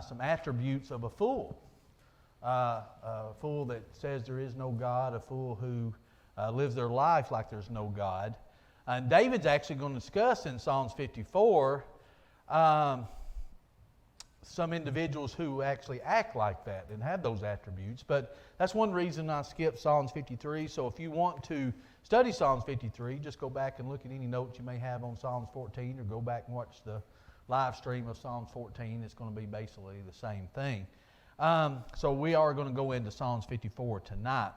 some attributes of a fool. A fool that says there is no God, a fool who lives their life like there's no God. And David's actually going to discuss in Psalms 54 some individuals who actually act like that and have those attributes. But that's one reason I skipped Psalms 53. So if you want to study Psalms 53, just go back and look at any notes you may have on Psalms 14, or go back and watch the live stream of Psalms 14. It's going to be basically the same thing. So we are going to go into Psalms 54 tonight.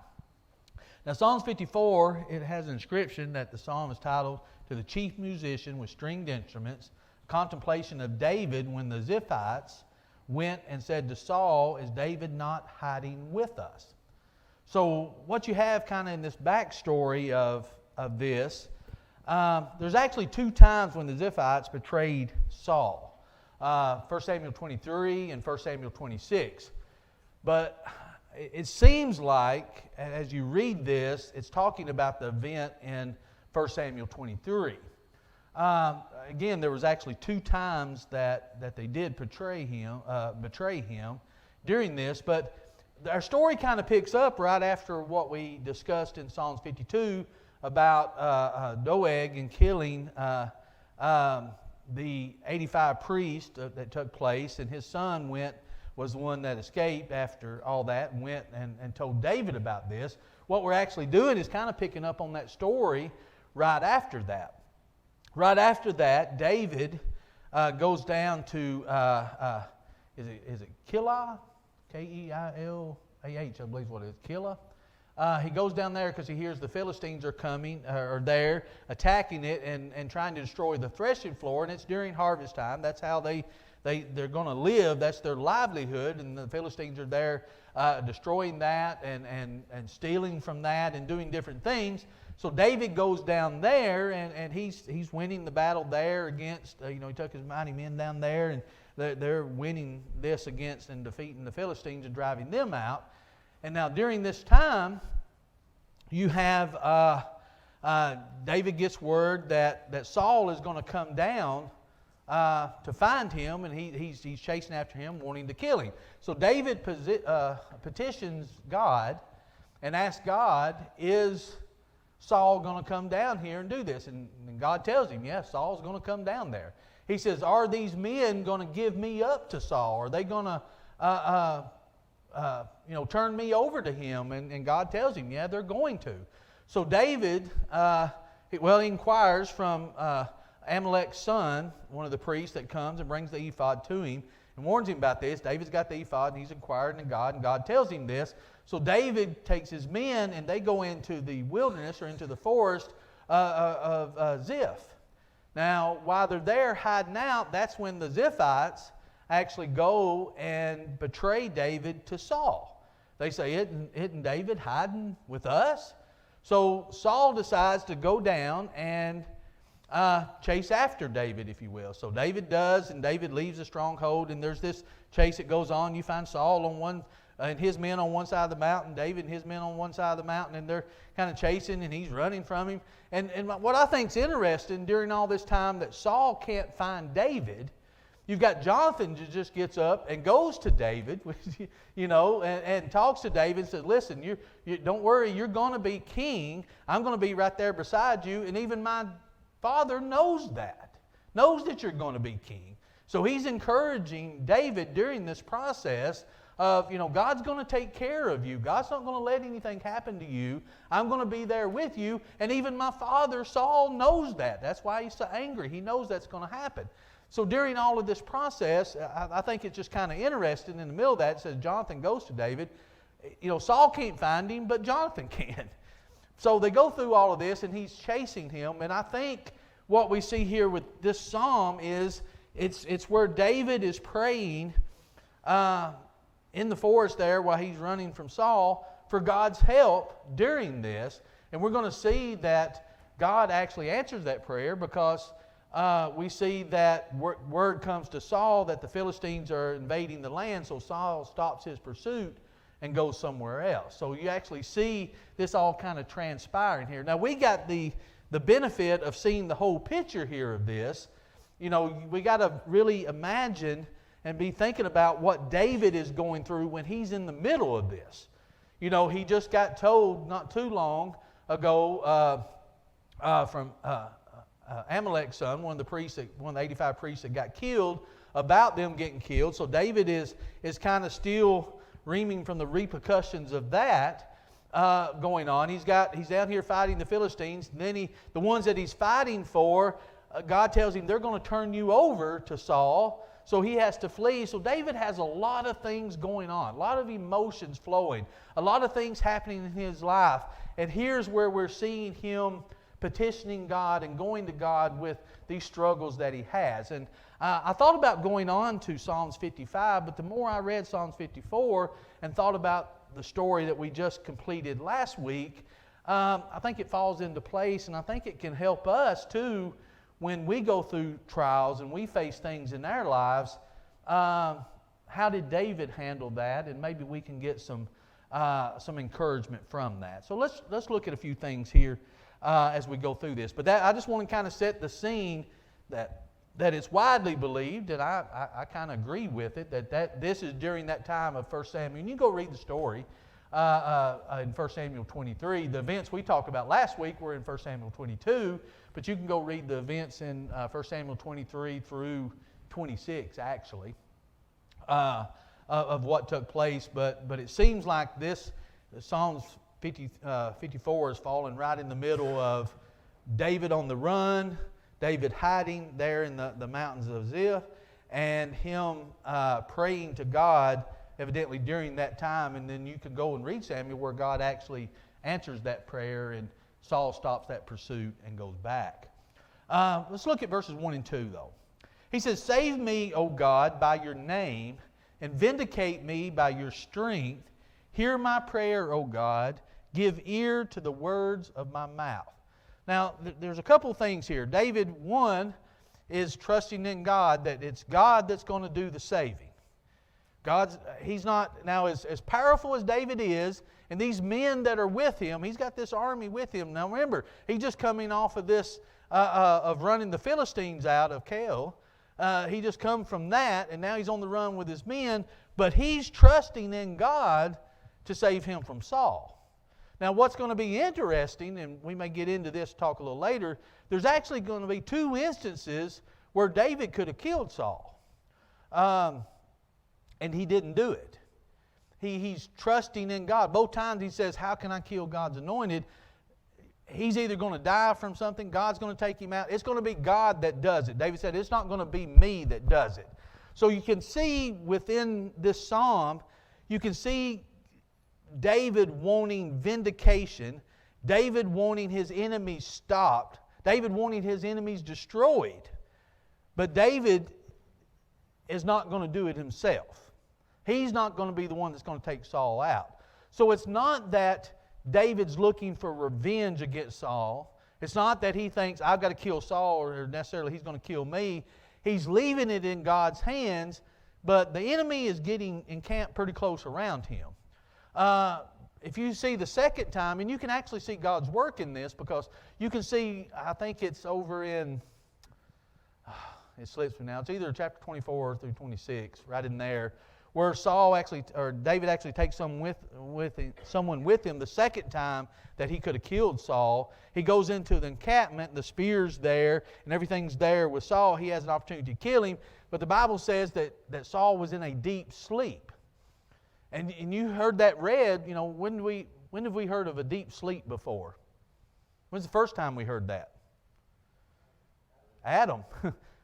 Now Psalms 54, it has an inscription that the psalm is titled, "To the chief musician with stringed instruments, contemplation of David when the Ziphites went and said to Saul, is David not hiding with us?" So what you have kind of in this backstory of this, there's actually two times when the Ziphites betrayed Saul. 1 Samuel 23 and 1 Samuel 26. But it seems like, as you read this, it's talking about the event in 1 Samuel 23. Again, there was actually two times that they did betray him during this, but our story kind of picks up right after what we discussed in Psalms 52 about Doeg and killing the 85 priests that took place, and his son was the one that escaped after all that and went and told David about this. What we're actually doing is kind of picking up on that story right after that. Right after that, David goes down to, is it Keilah? Keilah, I believe is what it is, Keilah. He goes down there because he hears the Philistines are coming, or there, attacking it and trying to destroy the threshing floor, and it's during harvest time. That's how they're going to live. That's their livelihood, and the Philistines are there destroying that and stealing from that and doing different things. So David goes down there, and he's winning the battle there against, he took his mighty men down there, and they're winning this against and defeating the Philistines and driving them out. And now during this time, you have David gets word that Saul is going to come down to find him, and he's chasing after him, wanting to kill him. So David petitions God and asks God, is Saul going to come down here and do this? And God tells him, yes, Saul's going to come down there. He says, are these men going to give me up to Saul? Are they going to turn me over to him? And God tells him, yeah, they're going to. So David, he inquires from Amalek's son, one of the priests that comes and brings the ephod to him and warns him about this. David's got the ephod and he's inquiring to God, and God tells him this. So David takes his men and they go into the wilderness, or into the forest of Ziph. Now, while they're there hiding out, that's when the Ziphites actually go and betray David to Saul. They say, isn't David hiding with us? So Saul decides to go down and chase after David, if you will. So David does, and David leaves the stronghold, and there's this chase that goes on. You find Saul on one, and his men on one side of the mountain, David and his men on one side of the mountain, and they're kind of chasing, and he's running from him. And what I think is interesting, during all this time that Saul can't find David, you've got Jonathan who just gets up and goes to David, and talks to David and says, listen, you don't worry, you're going to be king. I'm going to be right there beside you, and even my father knows that you're going to be king. So he's encouraging David during this process of, God's going to take care of you. God's not going to let anything happen to you. I'm going to be there with you. And even my father, Saul, knows that. That's why he's so angry. He knows that's going to happen. So during all of this process, I think it's just kind of interesting. In the middle of that, it says Jonathan goes to David. Saul can't find him, but Jonathan can. So they go through all of this, and he's chasing him. And I think what we see here with this psalm is it's where David is praying in the forest there while he's running from Saul for God's help during this. And we're going to see that God actually answers that prayer, because we see that word comes to Saul that the Philistines are invading the land, so Saul stops his pursuit and goes somewhere else. So you actually see this all kind of transpiring here. Now we got the benefit of seeing the whole picture here of this. We got to really imagine and be thinking about what David is going through when he's in the middle of this. You know, he just got told not too long ago from Amalek's son, one of the 85 priests that got killed, about them getting killed. So David is kind of still reaming from the repercussions of that going on. He's out here fighting the Philistines. And then the ones that he's fighting for, God tells him they're going to turn you over to Saul. So he has to flee. So David has a lot of things going on, a lot of emotions flowing, a lot of things happening in his life. And here's where we're seeing him petitioning God and going to God with these struggles that he has. And I thought about going on to Psalms 55, but the more I read Psalms 54 and thought about the story that we just completed last week, I think it falls into place, and I think it can help us too when we go through trials and we face things in our lives. How did David handle that? And maybe we can get some encouragement from that. So let's look at a few things here as we go through this. But I just want to kind of set the scene that it's widely believed, and I kind of agree with it, that this is during that time of 1 Samuel. And you go read the story in 1 Samuel 23. The events we talked about last week were in 1 Samuel 22, but you can go read the events in 1 Samuel 23 through 26, actually, of what took place. But it seems like this Psalms 54 is falling right in the middle of David on the run, David hiding there in the mountains of Ziph, and him praying to God evidently during that time. And then you can go and read Samuel where God actually answers that prayer and Saul stops that pursuit and goes back. Let's look at verses 1 and 2 though. He says, "Save me, O God, by your name, and vindicate me by your strength. Hear my prayer, O God. Give ear to the words of my mouth." Now, there's a couple things here. David, one, is trusting in God, that it's God that's going to do the saving. He's not, now as powerful as David is, and these men that are with him, he's got this army with him. Now remember, he's just coming off of this, of running the Philistines out of Kel. He just come from that, and now he's on the run with his men, but he's trusting in God to save him from Saul. Now what's going to be interesting, and we may get into this, talk a little later, there's actually going to be two instances where David could have killed Saul. And he didn't do it. He's trusting in God. Both times he says, how can I kill God's anointed? He's either going to die from something, God's going to take him out. It's going to be God that does it. David said, it's not going to be me that does it. So you can see within this psalm, you can see David wanting vindication, David wanting his enemies stopped, David wanting his enemies destroyed. But David is not going to do it himself. He's not going to be the one that's going to take Saul out. So it's not that David's looking for revenge against Saul. It's not that he thinks, I've got to kill Saul, or necessarily he's going to kill me. He's leaving it in God's hands, but the enemy is getting encamped pretty close around him. If you see the second time, and you can actually see God's work in this, because you can see, I think it's over in, it slips me now, it's either chapter 24 through 26, right in there, where David actually takes someone with him the second time that he could have killed Saul. He goes into the encampment, the spear's there, and everything's there with Saul. He has an opportunity to kill him, but the Bible says that Saul was in a deep sleep. And you heard that read, you know, when have we heard of a deep sleep before? When's the first time we heard that? Adam.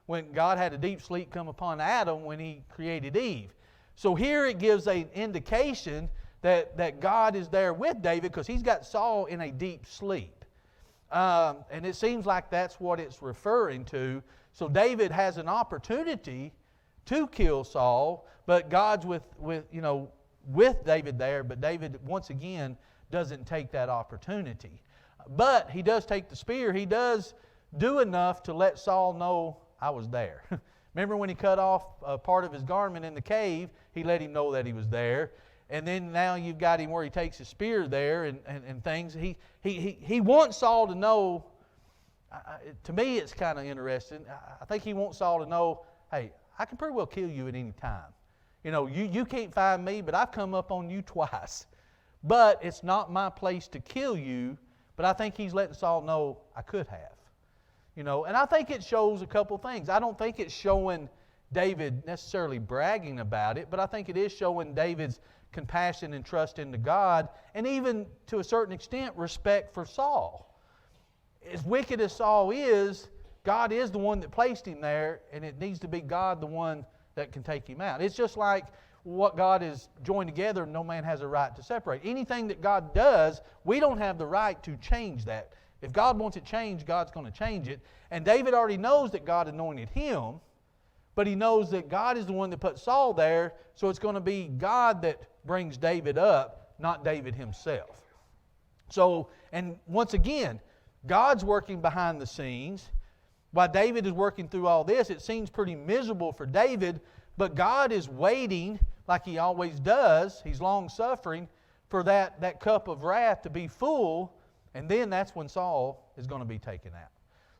When God had a deep sleep come upon Adam when He created Eve. So here it gives an indication that God is there with David, because he's got Saul in a deep sleep. And it seems like that's what it's referring to. So David has an opportunity to kill Saul, but God's with David there, but David once again doesn't take that opportunity. But he does take the spear. He does do enough to let Saul know, I was there. Remember when he cut off a part of his garment in the cave, he let him know that he was there. And then now you've got him where he takes his spear there and things. He wants Saul to know, to me it's kind of interesting, I think he wants Saul to know, hey, I can pretty well kill you at any time. You know, you can't find me, but I've come up on you twice. But it's not my place to kill you. But I think he's letting Saul know I could have. You know, and I think it shows a couple things. I don't think it's showing David necessarily bragging about it, but I think it is showing David's compassion and trust into God, and even to a certain extent respect for Saul. As wicked as Saul is, God is the one that placed him there, and it needs to be God the one that can take him out. It's just like what God has joined together, no man has a right to separate. Anything that God does, we don't have the right to change that. If God wants it changed, God's going to change it. And David already knows that God anointed him, but he knows that God is the one that put Saul there, so it's going to be God that brings David up, not David himself. So, and once again, God's working behind the scenes. While David is working through all this, it seems pretty miserable for David, but God is waiting, like He always does. He's long-suffering for that cup of wrath to be full, and then that's when Saul is going to be taken out.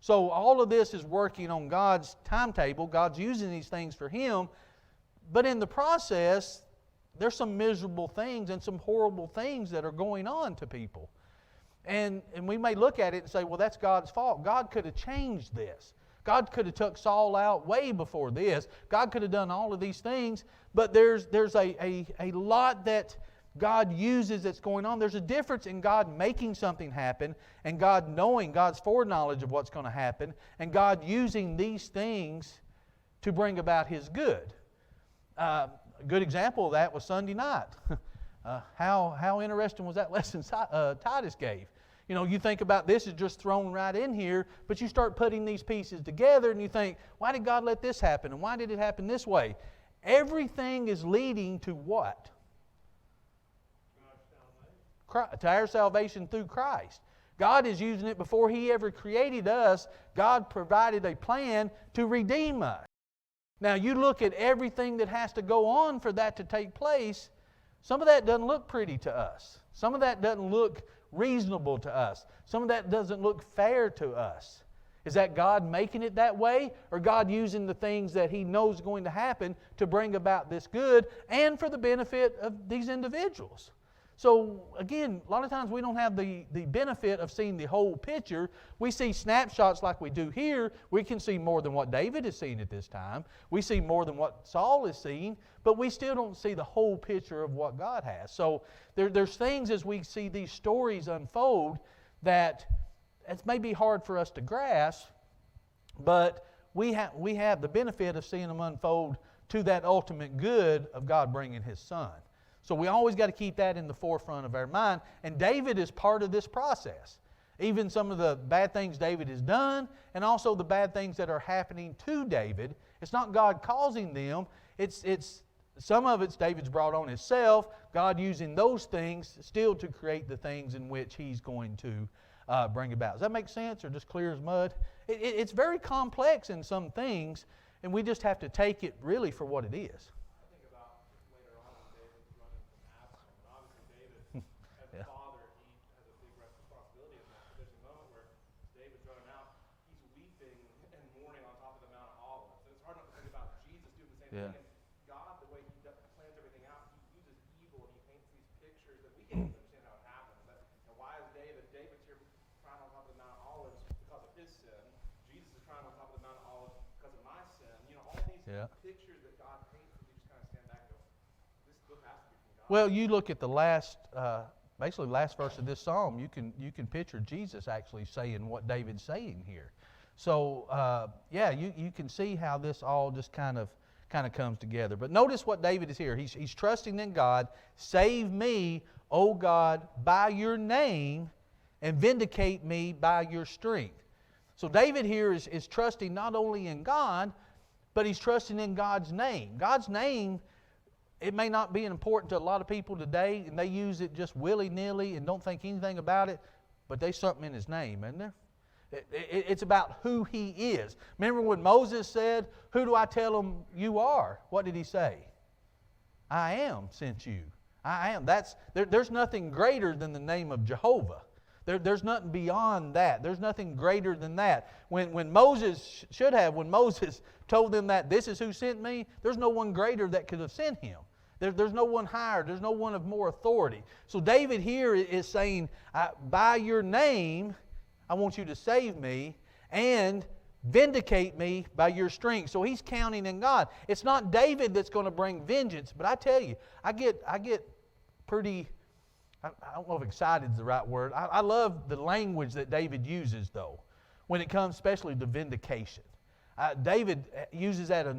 So all of this is working on God's timetable. God's using these things for Him, but in the process, there's some miserable things and some horrible things that are going on to people. And we may look at it and say, well, that's God's fault. God could have changed this. God could have took Saul out way before this. God could have done all of these things, but there's a lot that God uses that's going on. There's a difference in God making something happen and God knowing, God's foreknowledge of what's going to happen, and God using these things to bring about His good. A good example of that was Sunday night. How interesting was that lesson Titus gave? You know, you think about this is just thrown right in here, but you start putting these pieces together and you think, why did God let this happen? And why did it happen this way? Everything is leading to what? To our salvation through Christ. God is using it before He ever created us. God provided a plan to redeem us. Now you look at everything that has to go on for that to take place. Some of that doesn't look pretty to us. Some of that doesn't look reasonable to us. Some of that doesn't look fair to us. Is that God making it that way, or God using the things that He knows is going to happen to bring about this good and for the benefit of these individuals? So again, a lot of times we don't have the benefit of seeing the whole picture. We see snapshots like we do here. We can see more than what David is seeing at this time. We see more than what Saul is seeing, but we still don't see the whole picture of what God has. So there's things as we see these stories unfold that it may be hard for us to grasp, but we have the benefit of seeing them unfold to that ultimate good of God bringing His Son. So we always got to keep that in the forefront of our mind. And David is part of this process. Even some of the bad things David has done, and also the bad things that are happening to David. It's not God causing them. It's some of it's David's brought on himself. God using those things still to create the things in which He's going to bring about. Does that make sense, or just clear as mud? It's very complex in some things, and we just have to take it really for what it is. Yeah. And God, the way He plans everything out, He uses evil and He paints these pictures that we can't even understand how it happens. And why is David's here crying on top of the Mount of Olives because of his sin? Jesus is crying on top of the Mount of Olives because of my sin. You know, all these pictures that God paints, and you just kind of stand back and go, this book has to be from God. Well, you look at the last verse of this psalm, you can picture Jesus actually saying what David's saying here. So, you can see how this all just kind of comes together. But notice what David is here. He's trusting in God. Save me, O God, by your name, and vindicate me by your strength. So David here is trusting not only in God, but he's trusting in God's name. God's name, it may not be important to a lot of people today, and they use it just willy-nilly and don't think anything about it, but there's something in His name, isn't there? It's about who He is. Remember when Moses said, who do I tell them you are? What did he say? I am sent you. I am. There's nothing greater than the name of Jehovah. There's nothing beyond that. There's nothing greater than that. When Moses told them that this is who sent me, there's no one greater that could have sent him. There's no one higher. There's no one of more authority. So David here is saying, by your name, I want you to save me and vindicate me by your strength. So he's counting in God. It's not David that's going to bring vengeance, but I tell you, I get pretty, I don't know if excited is the right word. I love the language that David uses, though, when it comes especially to vindication. David uses that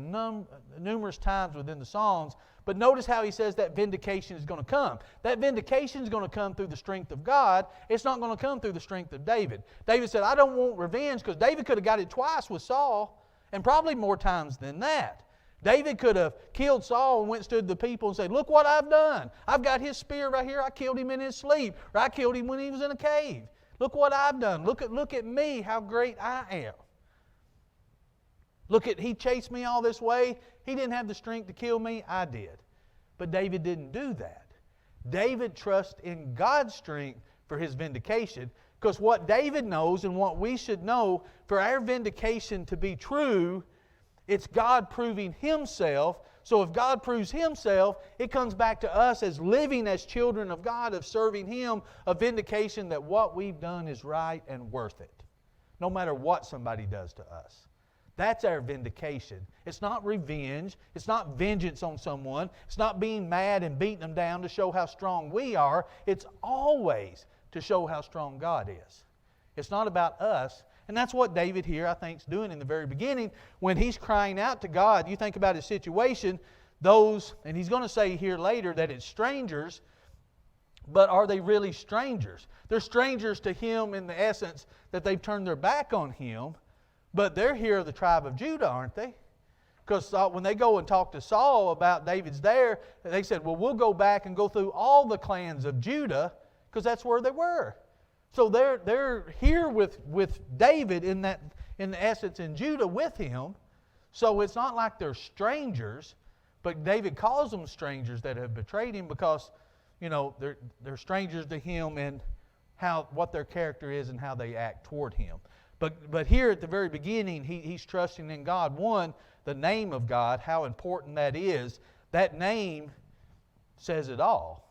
numerous times within the Psalms, but notice how he says that vindication is going to come. That vindication is going to come through the strength of God. It's not going to come through the strength of David. David said, I don't want revenge, because David could have got it twice with Saul, and probably more times than that. David could have killed Saul and went and stood to the people and said, look what I've done. I've got his spear right here. I killed him in his sleep, or I killed him when he was in a cave. Look what I've done. Look at me, how great I am. He chased me all this way. He didn't have the strength to kill me. I did. But David didn't do that. David trusts in God's strength for his vindication, because what David knows and what we should know, for our vindication to be true, it's God proving Himself. So if God proves Himself, it comes back to us as living as children of God, of serving Him, a vindication that what we've done is right and worth it, no matter what somebody does to us. That's our vindication. It's not revenge. It's not vengeance on someone. It's not being mad and beating them down to show how strong we are. It's always to show how strong God is. It's not about us. And that's what David here, I think, is doing in the very beginning. When he's crying out to God, you think about his situation, and he's going to say here later that it's strangers, but are they really strangers? They're strangers to him in the essence that they've turned their back on him. But they're here of the tribe of Judah, aren't they? Because when they go and talk to Saul about David's there, they said, well, we'll go back and go through all the clans of Judah, because that's where they were. So they're here with David in the essence in Judah with him. So it's not like they're strangers, but David calls them strangers that have betrayed him, because they're strangers to him and what their character is and how they act toward him. But here at the very beginning, he's trusting in God. One, the name of God, how important that is. That name says it all.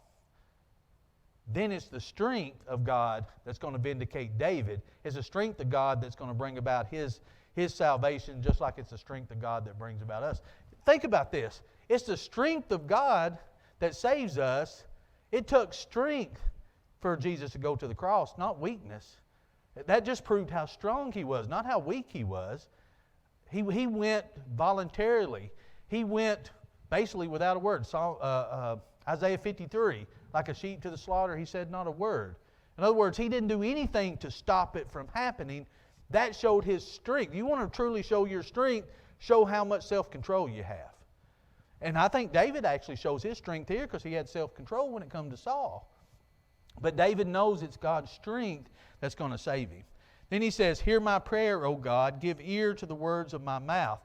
Then it's the strength of God that's going to vindicate David. It's the strength of God that's going to bring about his salvation, just like it's the strength of God that brings about us. Think about this. It's the strength of God that saves us. It took strength for Jesus to go to the cross, not weakness. That just proved how strong He was, not how weak He was. He went voluntarily. He went basically without a word. Isaiah 53, like a sheep to the slaughter, He said not a word. In other words, He didn't do anything to stop it from happening. That showed His strength. You want to truly show your strength, show how much self-control you have. And I think David actually shows his strength here, because he had self-control when it comes to Saul. But David knows it's God's strength that's going to save him. Then he says, hear my prayer, O God, give ear to the words of my mouth.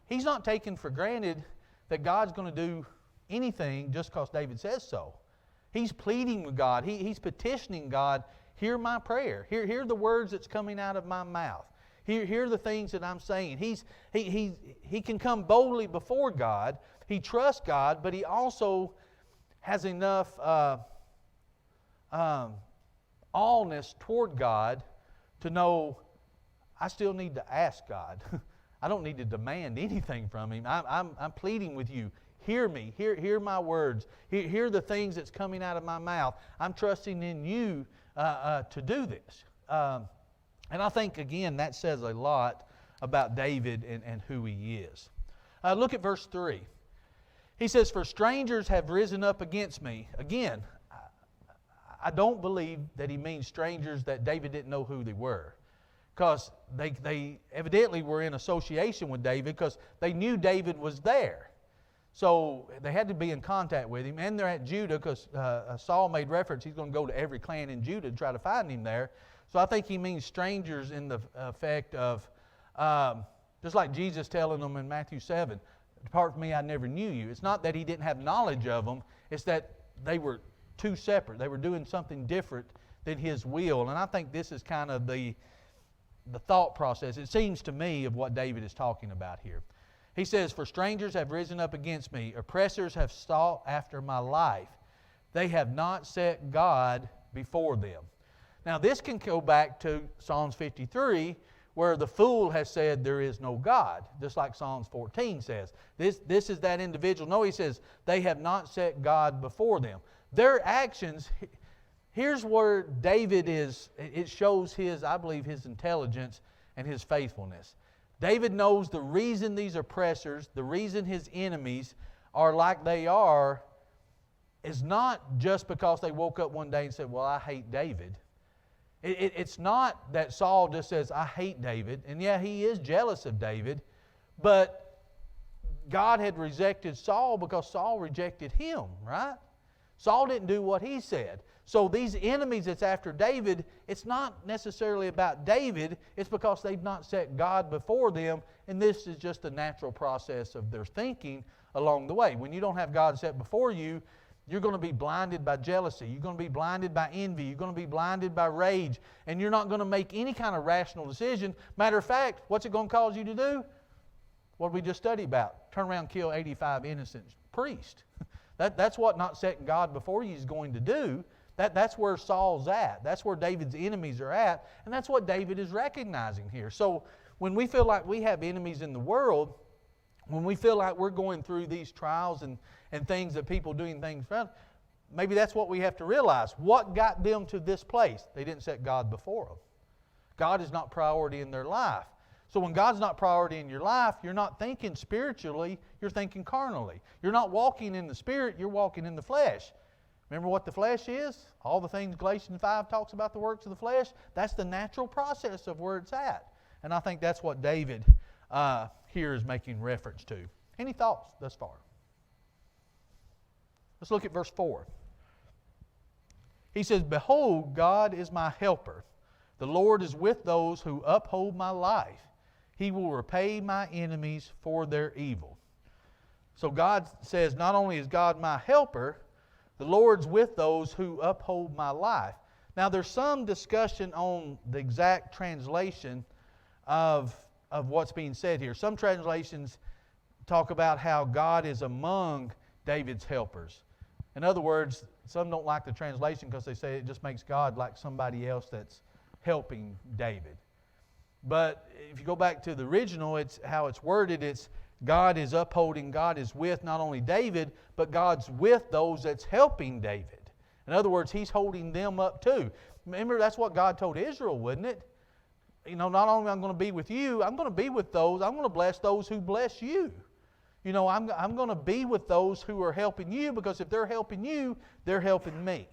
He's not taking for granted that God's going to do anything just because David says so. He's pleading with God. He's petitioning God, hear my prayer. Hear the words that's coming out of my mouth. Hear the things that I'm saying. He can come boldly before God. He trusts God, but he also has enough allness toward God to know I still need to ask God. I don't need to demand anything from Him. I'm pleading with you. Hear me. Hear my words. Hear the things that's coming out of my mouth. I'm trusting in you to do this. And I think, again, that says a lot about David and who he is. Look at verse 3. He says, for strangers have risen up against me. Again, I don't believe that he means strangers that David didn't know who they were. Because they evidently were in association with David, because they knew David was there. So they had to be in contact with him. And they're at Judah, because Saul made reference he's going to go to every clan in Judah to try to find him there. So I think he means strangers in the effect of, just like Jesus telling them in Matthew 7, depart from me, I never knew you. It's not that he didn't have knowledge of them. It's that they were two separate. They were doing something different than His will. And I think this is kind of the thought process, it seems to me, of what David is talking about here. He says, "For strangers have risen up against me. Oppressors have sought after my life. They have not set God before them." Now this can go back to Psalms 53, where the fool has said there is no God, just like Psalms 14 says. This is that individual. No, he says, they have not set God before them. Their actions, here's where David is, it shows I believe, his intelligence and his faithfulness. David knows the reason these oppressors, the reason his enemies are like they are, is not just because they woke up one day and said, well, I hate David. It's not that Saul just says, I hate David. And yeah, he is jealous of David. But God had rejected Saul because Saul rejected him, right? Saul didn't do what he said. So these enemies that's after David, it's not necessarily about David. It's because they've not set God before them. And this is just the natural process of their thinking along the way. When you don't have God set before you, you're going to be blinded by jealousy. You're going to be blinded by envy. You're going to be blinded by rage. And you're not going to make any kind of rational decision. Matter of fact, what's it going to cause you to do? What did we just study about? Turn around and kill 85 innocent priests. That's what not setting God before you is going to do. That's where Saul's at. That's where David's enemies are at. And that's what David is recognizing here. So when we feel like we have enemies in the world, when we feel like we're going through these trials and things that people doing things around, maybe that's what we have to realize. What got them to this place? They didn't set God before them. God is not priority in their life. So when God's not priority in your life, you're not thinking spiritually, you're thinking carnally. You're not walking in the Spirit, you're walking in the flesh. Remember what the flesh is? All the things Galatians 5 talks about, the works of the flesh. That's the natural process of where it's at. And I think that's what David here is making reference to. Any thoughts thus far? Let's look at verse 4. He says, "Behold, God is my helper. The Lord is with those who uphold my life. He will repay my enemies for their evil." So God says, not only is God my helper, the Lord's with those who uphold my life. Now there's some discussion on the exact translation of what's being said here. Some translations talk about how God is among David's helpers. In other words, some don't like the translation because they say it just makes God like somebody else that's helping David. But if you go back to the original, it's how it's worded. It's God is upholding, God is with not only David, but God's with those that's helping David. In other words, He's holding them up too. Remember, that's what God told Israel, wasn't it? You know, not only am I going to be with you, I'm going to be with those. I'm going to bless those who bless you. You know, I'm going to be with those who are helping you, because if they're helping you, they're helping me.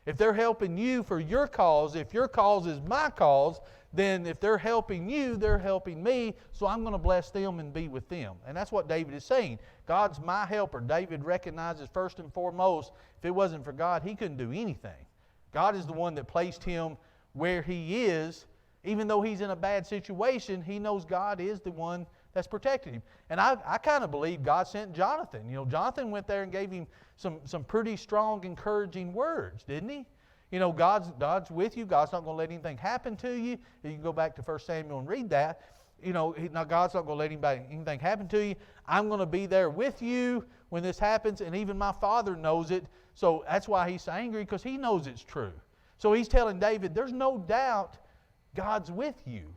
If they're helping you for your cause, if your cause is my cause, then if they're helping you, they're helping me, so I'm going to bless them and be with them. And that's what David is saying. God's my helper. David recognizes first and foremost, if it wasn't for God, he couldn't do anything. God is the one that placed him where he is. Even though he's in a bad situation, he knows God is the one that's protected him. And I kind of believe God sent Jonathan. You know, Jonathan went there and gave him some pretty strong, encouraging words, didn't he? You know, God's with you. God's not going to let anything happen to you. You can go back to 1 Samuel and read that. You know, now God's not going to let anything happen to you. I'm going to be there with you when this happens, and even my father knows it. So that's why he's angry, because he knows it's true. So he's telling David, there's no doubt God's with you.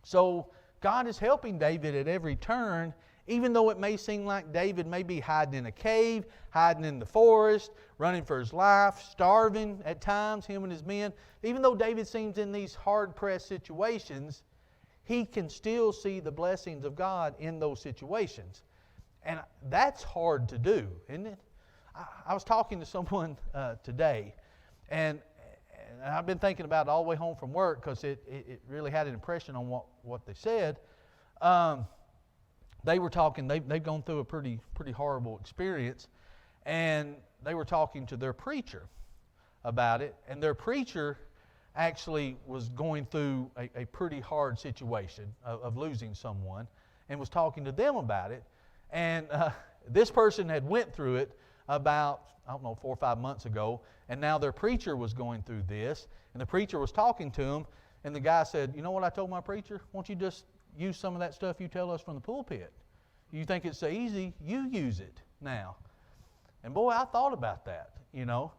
So God is helping David at every turn, even though it may seem like David may be hiding in a cave, hiding in the forest, running for his life, starving at times, him and his men. Even though David seems in these hard-pressed situations, he can still see the blessings of God in those situations. And that's hard to do, isn't it? I was talking to someone today, and I've been thinking about it all the way home from work, because it really had an impression on what they said. They were talking, they've gone through a pretty horrible experience, and they were talking to their preacher about it, and their preacher actually was going through a pretty hard situation of losing someone, and was talking to them about it. And this person had went through it about, I don't know, 4 or 5 months ago, and now their preacher was going through this, and the preacher was talking to them, and the guy said, you know what I told my preacher? Why don't you just use some of that stuff you tell us from the pulpit? You think it's so easy, you use it now. And boy, I thought about that, you know.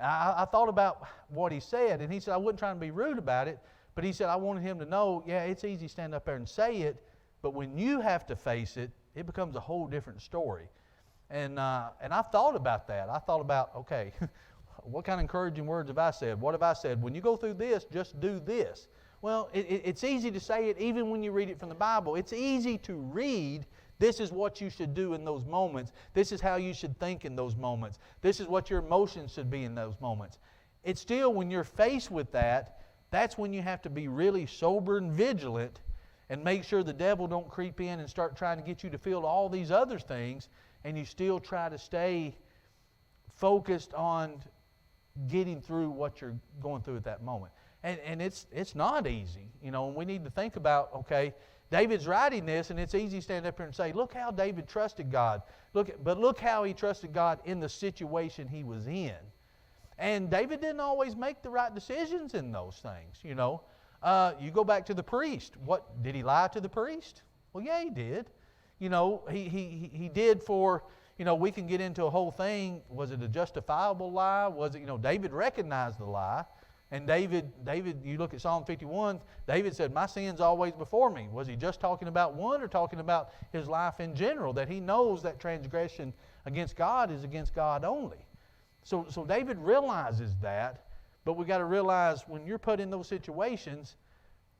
I thought about what he said, and he said I wasn't trying to be rude about it, but he said I wanted him to know, yeah, it's easy to stand up there and say it, but when you have to face it, it becomes a whole different story. And I thought about that. I thought about, okay, what kind of encouraging words have I said? What have I said? When you go through this, just do this. Well, it's easy to say it even when you read it from the Bible. It's easy to read, this is what you should do in those moments. This is how you should think in those moments. This is what your emotions should be in those moments. It's still, when you're faced with that, that's when you have to be really sober and vigilant and make sure the devil don't creep in and start trying to get you to feel all these other things, and you still try to stay focused on getting through what you're going through at that moment. And it's not easy, you know, and we need to think about, okay, David's writing this, and it's easy to stand up here and say, look how David trusted God. But look how he trusted God in the situation he was in. And David didn't always make the right decisions in those things, you know. You go back to the priest. What, did he lie to the priest? Well, yeah, he did. You know, he did for, you know, we can get into a whole thing. Was it a justifiable lie? Was it, you know, David recognized the lie. And David, you look at Psalm 51, David said, my sin's always before me. Was he just talking about one or talking about his life in general? That he knows that transgression against God is against God only. So David realizes that, but we got to realize when you're put in those situations,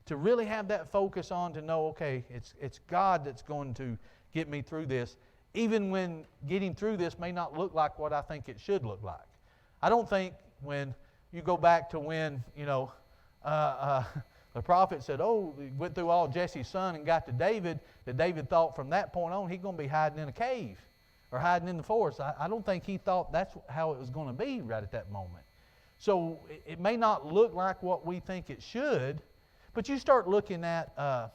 to really have that focus on to know, okay, it's God that's going to get me through this, even when getting through this may not look like what I think it should look like. I don't think when you go back to when, you know, the prophet said, oh, he went through all Jesse's son and got to David, that David thought from that point on he's going to be hiding in a cave or hiding in the forest. I don't think he thought that's how it was going to be right at that moment. So it may not look like what we think it should, but you start looking at, I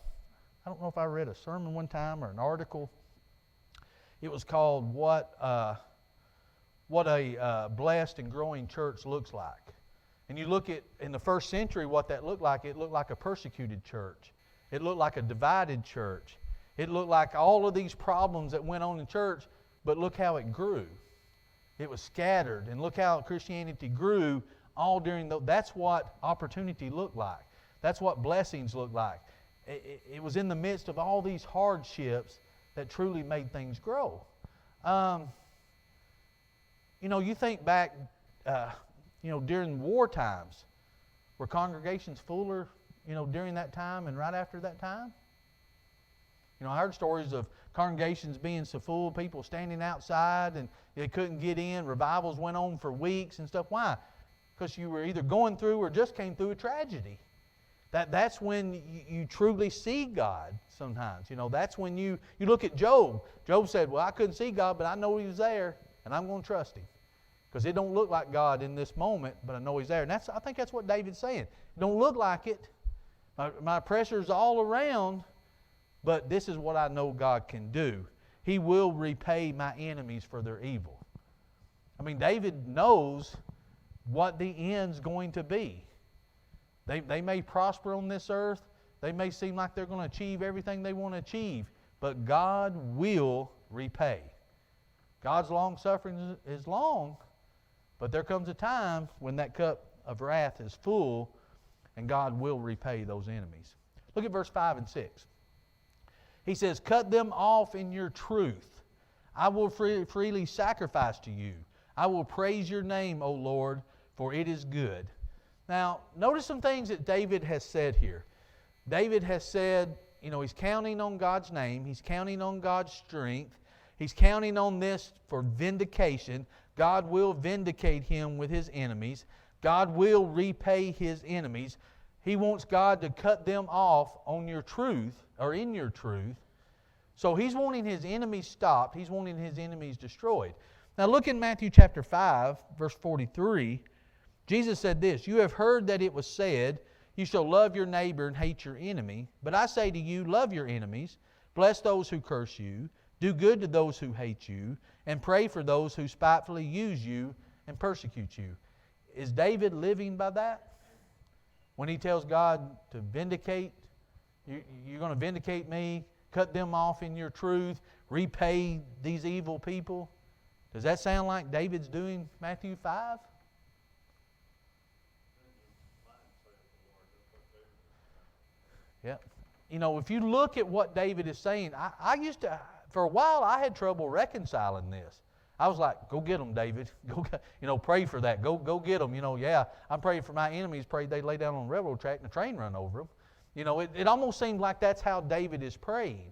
don't know if I read a sermon one time or an article. It was called What a Blessed and Growing Church Looks Like. And you look at, in the first century, what that looked like. It looked like a persecuted church. It looked like a divided church. It looked like all of these problems that went on in church, but look how it grew. It was scattered, and look how Christianity grew all during that's what opportunity looked like. That's what blessings looked like. It was in the midst of all these hardships that truly made things grow. You know, you think back, you know, during war times, were congregations fuller, you know, during that time and right after that time? You know, I heard stories of congregations being so full, people standing outside and they couldn't get in. Revivals went on for weeks and stuff. Why? Because you were either going through or just came through a tragedy. That's when you truly see God sometimes. You know, that's when you look at Job. Job said, well, I couldn't see God, but I know He was there, and I'm going to trust Him. Because it don't look like God in this moment, but I know He's there. And I think that's what David's saying. It don't look like it. My pressure's all around, but this is what I know God can do. He will repay my enemies for their evil. I mean, David knows what the end's going to be. They may prosper on this earth. They may seem like they're going to achieve everything they want to achieve, but God will repay. God's long-suffering is long, but there comes a time when that cup of wrath is full, and God will repay those enemies. Look at verse 5 and 6. He says, cut them off in your truth. I will freely sacrifice to you. I will praise your name, O Lord, for it is good. Now, notice some things that David has said here. David has said, you know, he's counting on God's name. He's counting on God's strength. He's counting on this for vindication. God will vindicate him with his enemies. God will repay his enemies. He wants God to cut them off on your truth, or in your truth. So he's wanting his enemies stopped. He's wanting his enemies destroyed. Now look in Matthew chapter 5, verse 43. Jesus said this, you have heard that it was said, you shall love your neighbor and hate your enemy. But I say to you, love your enemies, bless those who curse you, Do good to those who hate you, and pray for those who spitefully use you and persecute you. Is David living by that? When he tells God to vindicate, you're going to vindicate me, cut them off in your truth, repay these evil people. Does that sound like David's doing Matthew 5? Yeah. You know, if you look at what David is saying, I used to, for a while, I had trouble reconciling this. I was like, go get them, David. Go, pray for that. Go get them. I'm praying for my enemies. Pray they lay down on the railroad track and the train run over them. It almost seemed like that's how David is praying.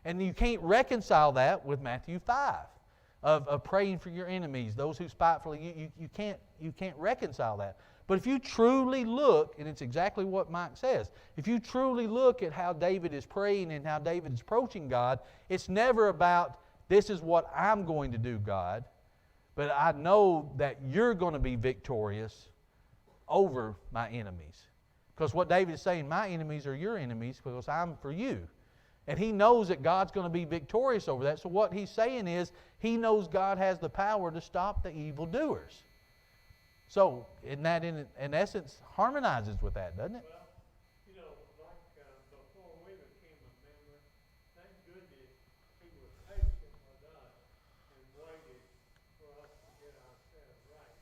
And you can't reconcile that with Matthew 5 of praying for your enemies, those who spitefully, you can't reconcile that. But if you truly look, and it's exactly what Mike says, if you truly look at how David is praying and how David is approaching God, it's never about, this is what I'm going to do, God, but I know that you're going to be victorious over my enemies. Because what David is saying, my enemies are your enemies because I'm for you. And he knows that God's going to be victorious over that. So what he's saying is, he knows God has the power to stop the evildoers. So, in essence, harmonizes with that, doesn't it? Well, before we became a member, thank goodness he was patient with us and waited for us to get ourselves right.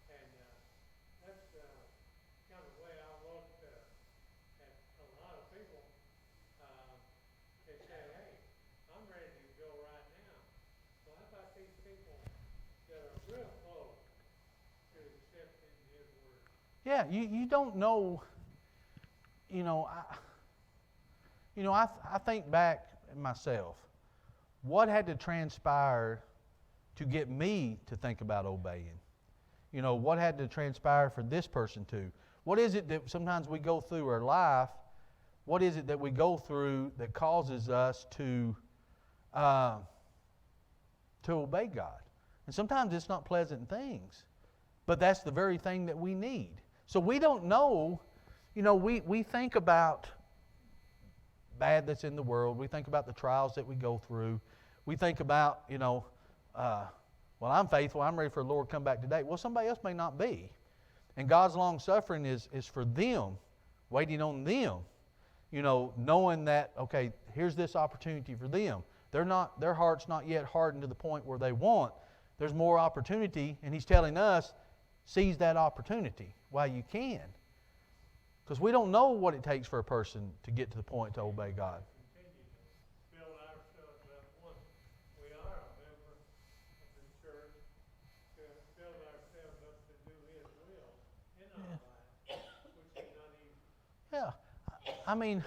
And that's kind of the way I look at a lot of people. They say, hey, I'm ready to go right now. Well, how about these people that are real close to accepting his word? Yeah, you don't know, I think back myself, what had to transpire to get me to think about obeying? What had to transpire for this person to? What is it that sometimes we go through our life? What is it that we go through that causes us to obey God? And sometimes it's not pleasant things, but that's the very thing that we need. So we don't know, we think about bad that's in the world. We think about the trials that we go through. We think about, well, I'm faithful. I'm ready for the Lord to come back today. Well, somebody else may not be. And God's long suffering is for them, waiting on them. Knowing that, okay, here's this opportunity for them. Their heart's not yet hardened to the point where they want. There's more opportunity, and He's telling us, seize that opportunity while you can. Because we don't know what it takes for a person to get to the point to obey God. Continue to build ourselves up. Once we are a member of the church, to build ourselves up to do His will in our lives, which is not easy. Yeah. I mean,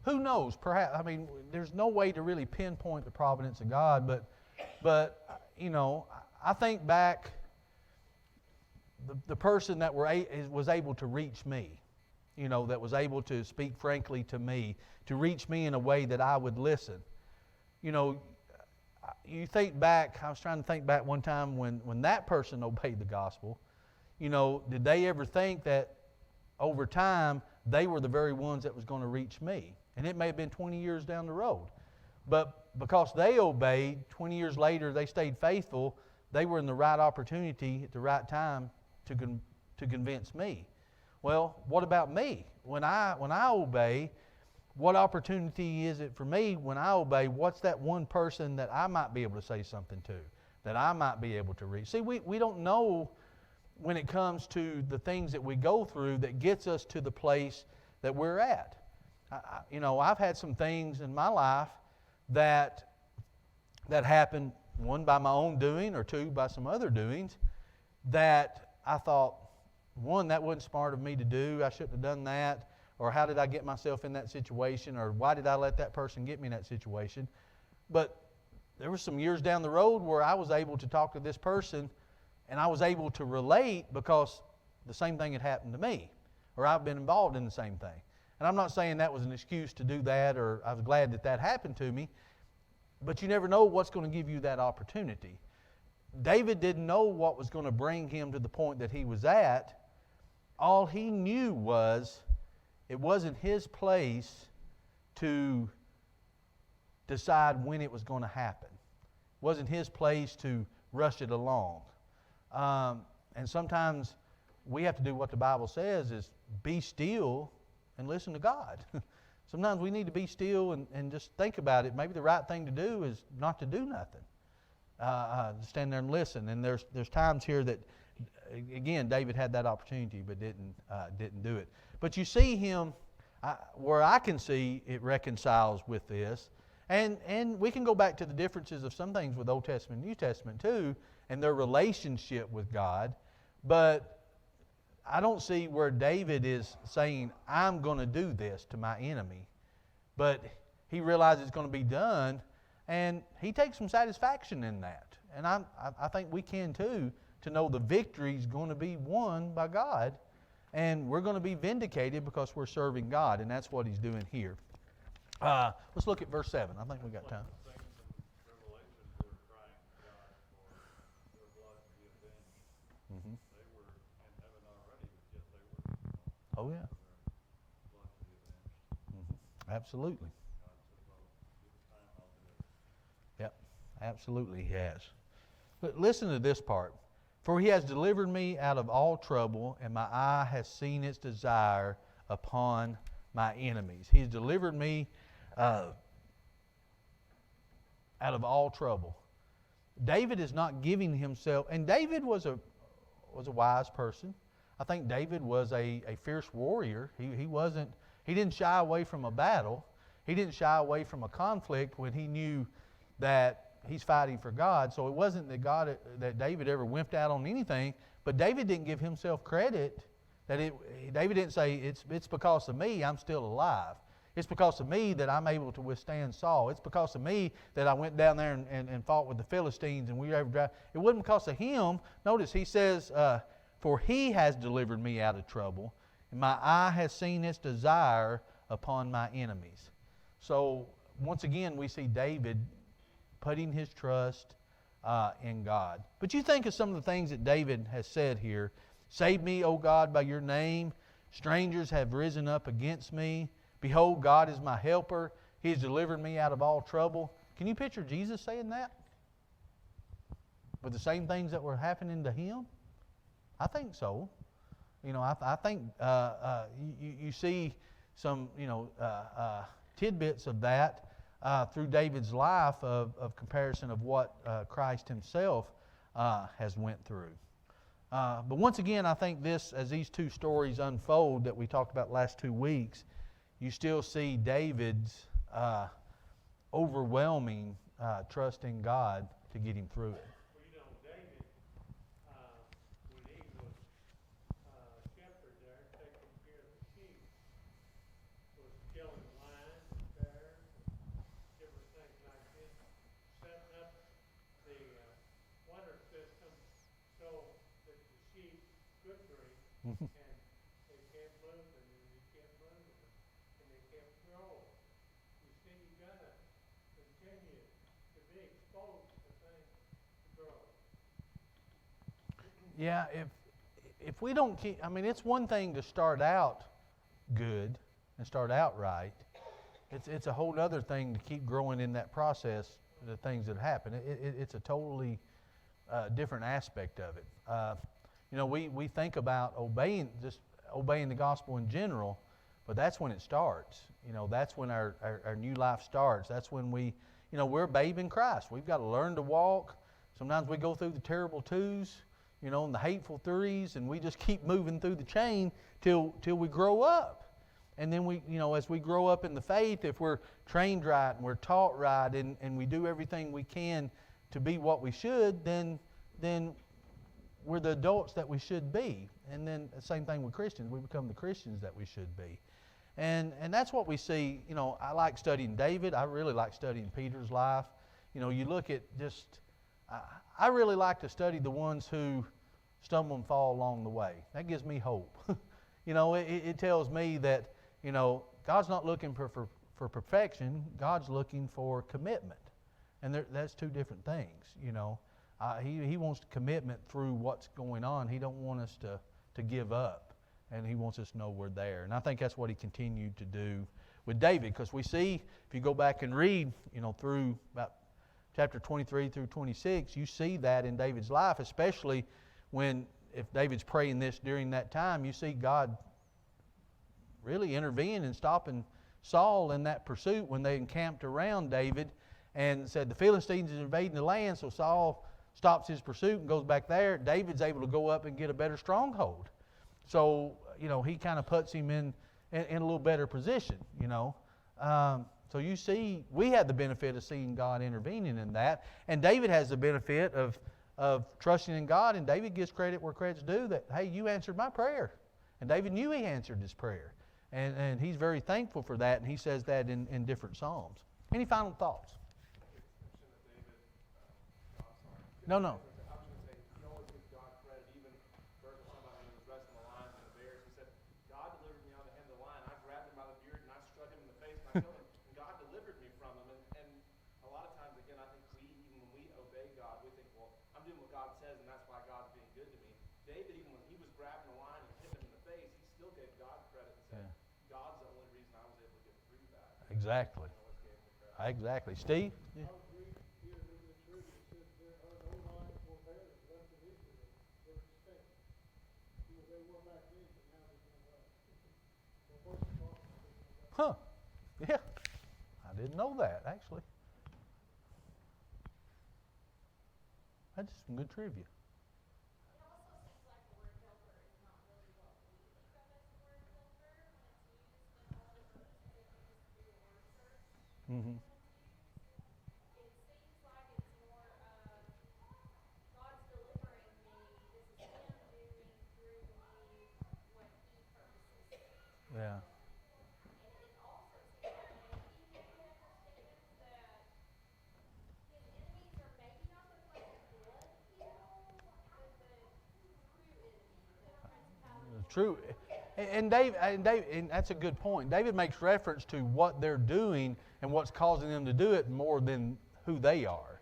who knows? Perhaps, there's no way to really pinpoint the providence of God, but I think back, the person that was able to reach me, that was able to speak frankly to me, to reach me in a way that I would listen. You think back, I was trying to think back one time when that person obeyed the gospel, did they ever think that over time they were the very ones that was going to reach me? And it may have been 20 years down the road. But because they obeyed, 20 years later they stayed faithful, they were in the right opportunity at the right time to convince me. Well, what about me? When I obey, what opportunity is it for me when I obey? What's that one person that I might be able to say something to, that I might be able to reach? See, we don't know when it comes to the things that we go through that gets us to the place that we're at. I've had some things in my life that happened, one by my own doing or two by some other doings, that I thought, one, that wasn't smart of me to do. I shouldn't have done that. Or how did I get myself in that situation? Or why did I let that person get me in that situation? But there were some years down the road where I was able to talk to this person and I was able to relate because the same thing had happened to me, or I've been involved in the same thing. And I'm not saying that was an excuse to do that, or I was glad that happened to me, but you never know what's going to give you that opportunity. David didn't know what was going to bring him to the point that he was at. All he knew was it wasn't his place to decide when it was going to happen. It wasn't His place to rush it along. And sometimes we have to do what the Bible says is be still and listen to God. Sometimes we need to be still and just think about it. Maybe the right thing to do is not to do nothing. Stand there and listen. And there's times here that, again, David had that opportunity but didn't do it. But you see him, where I can see it reconciles with this. And we can go back to the differences of some things with Old Testament and New Testament too, and their relationship with God. But I don't see where David is saying, I'm going to do this to my enemy. But he realizes it's going to be done, and he takes some satisfaction in that. And I think we can too, to know the victory is going to be won by God, and we're going to be vindicated because we're serving God, and that's what he's doing here. Let's look at verse 7. I think we got time. Mm-hmm. Oh, yeah. Mm-hmm. Absolutely. Yep, absolutely he has. But listen to this part. For he has delivered me out of all trouble, and my eye has seen its desire upon my enemies. He's delivered me out of all trouble. David is not giving himself, and David was a wise person. I think David was a fierce warrior. He didn't shy away from a battle. He didn't shy away from a conflict when he knew that he's fighting for God. So it wasn't that David ever wimped out on anything, but David didn't give himself credit. David didn't say, it's because of me I'm still alive. It's because of me that I'm able to withstand Saul. It's because of me that I went down there and fought with the Philistines and we were able to drive. It wasn't because of him. Notice he says, for he has delivered me out of trouble, and my eye has seen its desire upon my enemies. So once again, we see David putting his trust in God. But you think of some of the things that David has said here. Save me, O God, by your name. Strangers have risen up against me. Behold, God is my helper. He has delivered me out of all trouble. Can you picture Jesus saying that? With the same things that were happening to him? I think so. I think you see some, tidbits of that through David's life of comparison of what Christ himself has went through. But once again, I think as these two stories unfold that we talked about the last 2 weeks, you still see David's overwhelming trust in God to get him through it. David, when he was shepherd there, taking care of the sheep, was killing lions and bears and different things like this, setting up the water system so that the sheep could drink, and they kept moving and they kept moving and they kept growing. You see, you got to continue to be exposed to things to grow. Yeah, if we don't keep, it's one thing to start out good and start out right. It's a whole other thing to keep growing in that process, the things that happen. It's a totally different aspect of it. We think about obeying the gospel in general, but that's when it starts. That's when our new life starts. That's when we're a babe in Christ. We've got to learn to walk. Sometimes we go through the terrible twos, and the hateful threes, and we just keep moving through the chain till we grow up. And then as we grow up in the faith, if we're trained right and we're taught right and we do everything we can to be what we should, then we're the adults that we should be. And then the same thing with Christians. We become the Christians that we should be. And that's what we see. I like studying David. I really like studying Peter's life. You look at I really like to study the ones who stumble and fall along the way. That gives me hope. It tells me that, God's not looking for perfection. God's looking for commitment. And that's two different things, He wants commitment through what's going on. He don't want us to give up. And He wants us to know we're there. And I think that's what He continued to do with David, because we see, if you go back and read, through about chapter 23 through 26, you see that in David's life, especially if David's praying this during that time, you see God really intervene and stopping Saul in that pursuit when they encamped around David and said the Philistines are invading the land, so Saul stops his pursuit and goes back there. David's able to go up and get a better stronghold. So, he kind of puts him in a little better position, So you see, we had the benefit of seeing God intervening in that. And David has the benefit of trusting in God, and David gives credit where credit's due, that, hey, you answered my prayer. And David knew he answered his prayer. And he's very thankful for that, and he says that in different Psalms. Any final thoughts? No. I was going to say, he always gives God credit, even versus somebody who was wrestling the lions and the bears. He said, God delivered me out of the hand of the lion. I grabbed him by the beard and I struck him in the face and I killed him. And God delivered me from him. And a lot of times, again, I think even when we obey God, we think, well, I'm doing what God says and that's why God's being good to me. David, even when he was grabbing the lion and hit him in the face, he still gave God credit and said, God's the only reason I was able to get through that. Exactly. Exactly. Steve? Yeah. Huh. Yeah. I didn't know that, actually. That's some good trivia. It also seems like the word helper is not really what we think of as the word helper when it's used in all the others. Maybe I can just do a word search Mm-hmm. when it's used. It seems like it's more of God's delivering me. This is Him doing through me what He purposes. Yeah. And it also seems like maybe David understands that his enemies are maybe not the flesh and blood people, but the true enemy, the principality. True. And that's a good point. David makes reference to what they're doing and what's causing them to do it more than who they are.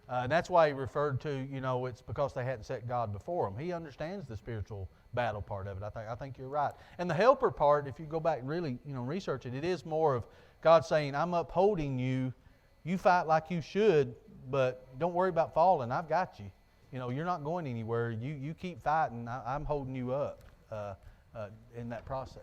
And that's why he referred to, it's because they hadn't set God before them. He understands the spiritual battle part of it. I think you're right. And the helper part, if you go back and really, research it, it is more of God saying, I'm upholding you. You fight like you should, but don't worry about falling. I've got you. You're not going anywhere. You keep fighting. I'm holding you up in that process.